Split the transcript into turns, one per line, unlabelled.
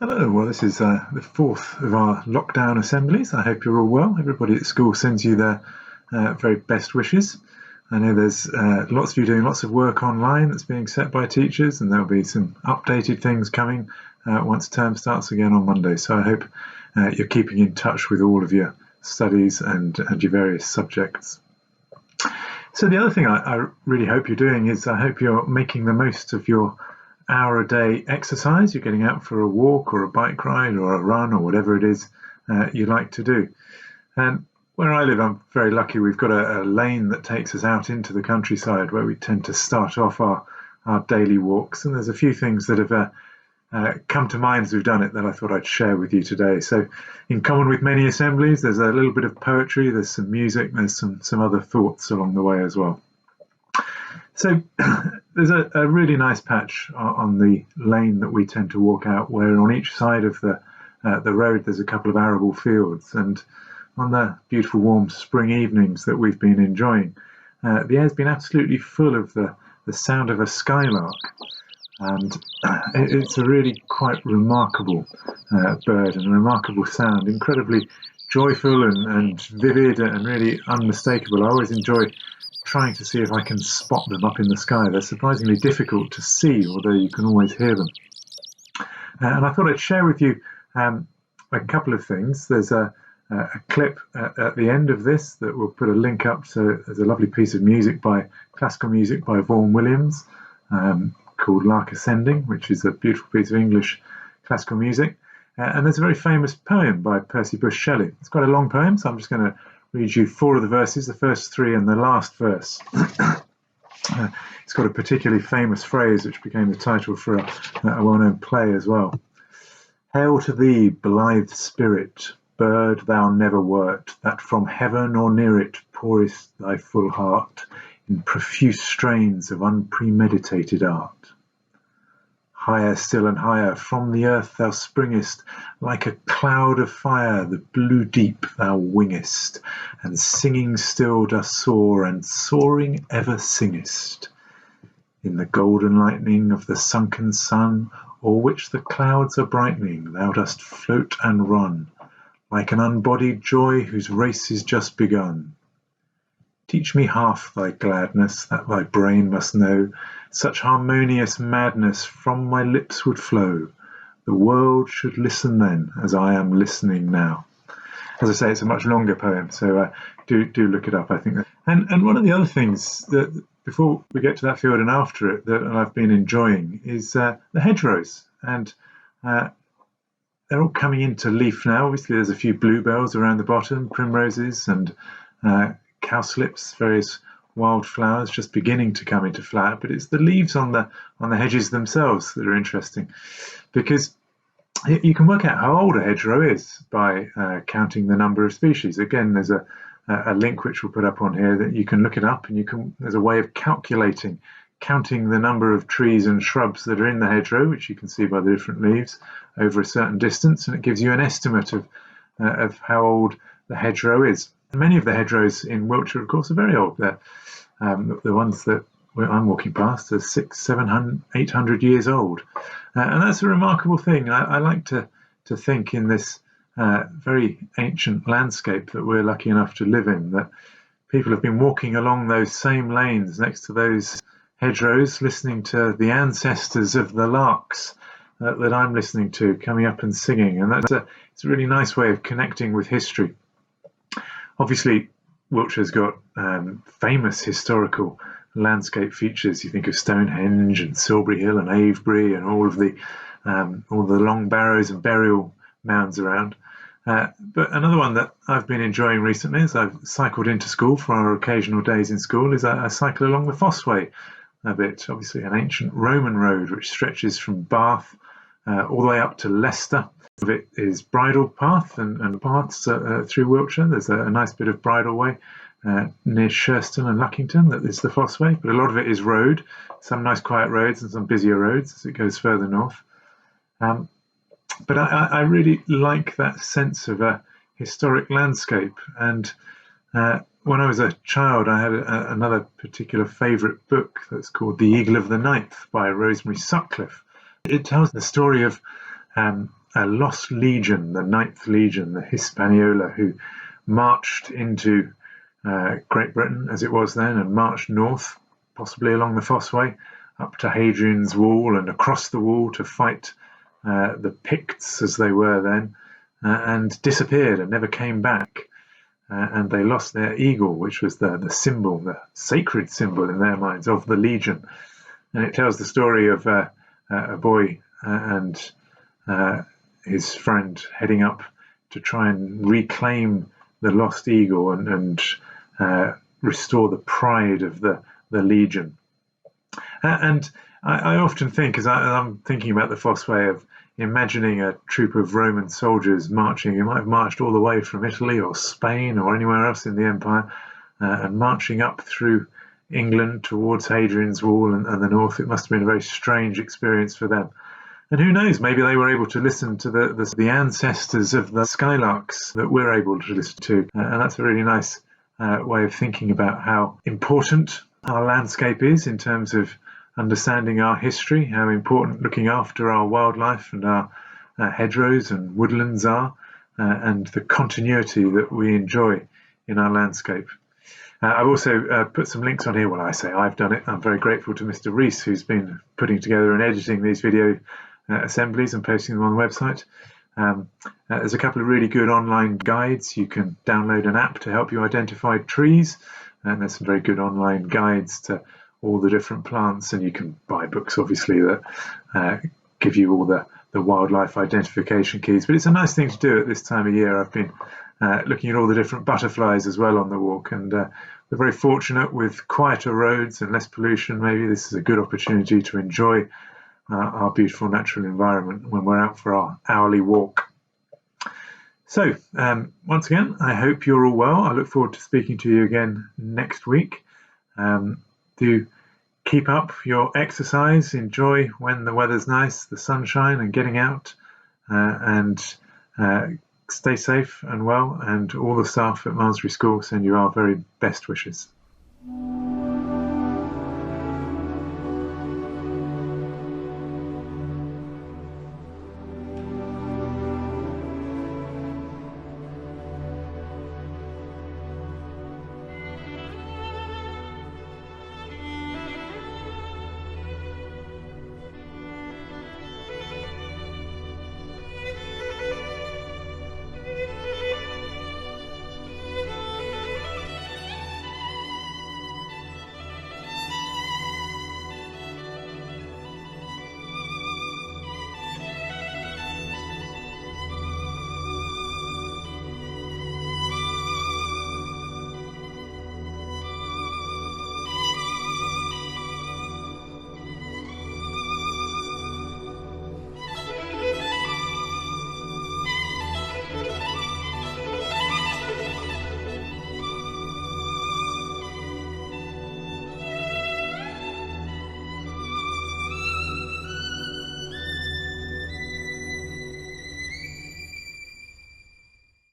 Hello, well, this is the fourth of our lockdown assemblies. I hope you're all well. Everybody at school sends you their very best wishes. I know there's lots of you doing lots of work online that's being set by teachers, and there'll be some updated things coming once term starts again on Monday. So I hope you're keeping in touch with all of your studies and your various subjects. So the other thing I really hope you're doing is I hope you're making the most of your hour a day exercise. You're getting out for a walk or a bike ride or a run or whatever it is you like to do. And where I live, I'm very lucky. We've got a lane that takes us out into the countryside where we tend to start off our daily walks. And there's a few things that have come to mind as we've done it that I thought I'd share with you today. So in common with many assemblies, there's a little bit of poetry, there's some music, there's some other thoughts along the way as well. So there's a really nice patch on the lane that we tend to walk out, where on each side of the road there's a couple of arable fields, and on the beautiful warm spring evenings that we've been enjoying, the air's been absolutely full of the sound of a skylark, and it's a really quite remarkable bird and a remarkable sound, incredibly joyful and vivid and really unmistakable. I always enjoy trying to see if I can spot them up in the sky. They're surprisingly difficult to see, although you can always hear them. And I thought I'd share with you a couple of things. There's a clip at the end of this that we'll put a link up to. There's a lovely piece of classical music by Vaughan Williams called Lark Ascending, which is a beautiful piece of English classical music. And there's a very famous poem by Percy Bysshe Shelley. It's quite a long poem, so I'm just going to read you four of the verses, the first three and the last verse. It's got a particularly famous phrase which became the title for a well-known play as well. Hail to thee, blithe spirit, bird thou never wert, that from heaven or near it pourest thy full heart in profuse strains of unpremeditated art. Higher still and higher from the earth thou springest, like a cloud of fire the blue deep thou wingest, and singing still dost soar, and soaring ever singest. In the golden lightning of the sunken sun, o'er which the clouds are brightening, thou dost float and run, like an unbodied joy whose race is just begun. Teach me half thy gladness, that thy brain must know, such harmonious madness from my lips would flow. The world should listen then, as I am listening now. As I say, it's a much longer poem, so do look it up, I think. And one of the other things that, before we get to that field and after it, that I've been enjoying is the hedgerows. And they're all coming into leaf now. Obviously, there's a few bluebells around the bottom, primroses and cowslips, various wildflowers just beginning to come into flower, but it's the leaves on the hedges themselves that are interesting, because you can work out how old a hedgerow is by counting the number of species. Again, there's a link which we'll put up on here that you can look it up, and there's a way of counting the number of trees and shrubs that are in the hedgerow, which you can see by the different leaves over a certain distance, and it gives you an estimate of how old the hedgerow is. Many of the hedgerows in Wiltshire, of course, are very old. They're, the ones that I'm walking past are 600, 700, 800 years old. And that's a remarkable thing. I like to think in this very ancient landscape that we're lucky enough to live in, that people have been walking along those same lanes next to those hedgerows, listening to the ancestors of the larks that I'm listening to coming up and singing. And it's a really nice way of connecting with history. Obviously, Wiltshire's got famous historical landscape features. You think of Stonehenge and Silbury Hill and Avebury and all the long barrows and burial mounds around. But another one that I've been enjoying recently, as I've cycled into school for our occasional days in school, is I cycle along the Fossway a bit. Obviously, an ancient Roman road which stretches from Bath all the way up to Leicester. Of it is bridle path and paths through Wiltshire. There's a nice bit of bridle way near Shurston and Luckington that is the Fossway, but a lot of it is road, some nice quiet roads and some busier roads as it goes further north. But I really like that sense of a historic landscape. And when I was a child, I had another particular favourite book that's called The Eagle of the Ninth by Rosemary Sutcliffe. It tells the story of a lost legion, the Ninth Legion, the Hispaniola, who marched into Great Britain, as it was then, and marched north, possibly along the Fossway, up to Hadrian's Wall and across the wall to fight the Picts, as they were then, and disappeared and never came back. And they lost their eagle, which was the symbol, the sacred symbol in their minds of the legion. And it tells the story of a boy and his friend heading up to try and reclaim the lost eagle and restore the pride of the legion. And I often think, as I'm thinking about the Fossway, of imagining a troop of Roman soldiers marching, who might have marched all the way from Italy or Spain or anywhere else in the empire, and marching up through England towards Hadrian's Wall and the north. It must have been a very strange experience for them. And who knows, maybe they were able to listen to the ancestors of the Skylarks that we're able to listen to. And that's a really nice way of thinking about how important our landscape is in terms of understanding our history, how important looking after our wildlife and our hedgerows and woodlands are, and the continuity that we enjoy in our landscape. I've also put some links on here. Well, I say I've done it. I'm very grateful to Mr. Rees, who's been putting together and editing these video assemblies and posting them on the website. There's a couple of really good online guides. You can download an app to help you identify trees, and there's some very good online guides to all the different plants, and you can buy books, obviously, that give you all the wildlife identification keys. But it's a nice thing to do at this time of year. I've been looking at all the different butterflies as well on the walk, and we're very fortunate with quieter roads and less pollution. Maybe this is a good opportunity to enjoy our beautiful natural environment when we're out for our hourly walk. So once again, I hope you're all well. I look forward to speaking to you again next week. Do keep up your exercise, enjoy when the weather's nice, the sunshine, and getting out, and stay safe and well, and all the staff at Malmesbury School send you our very best wishes.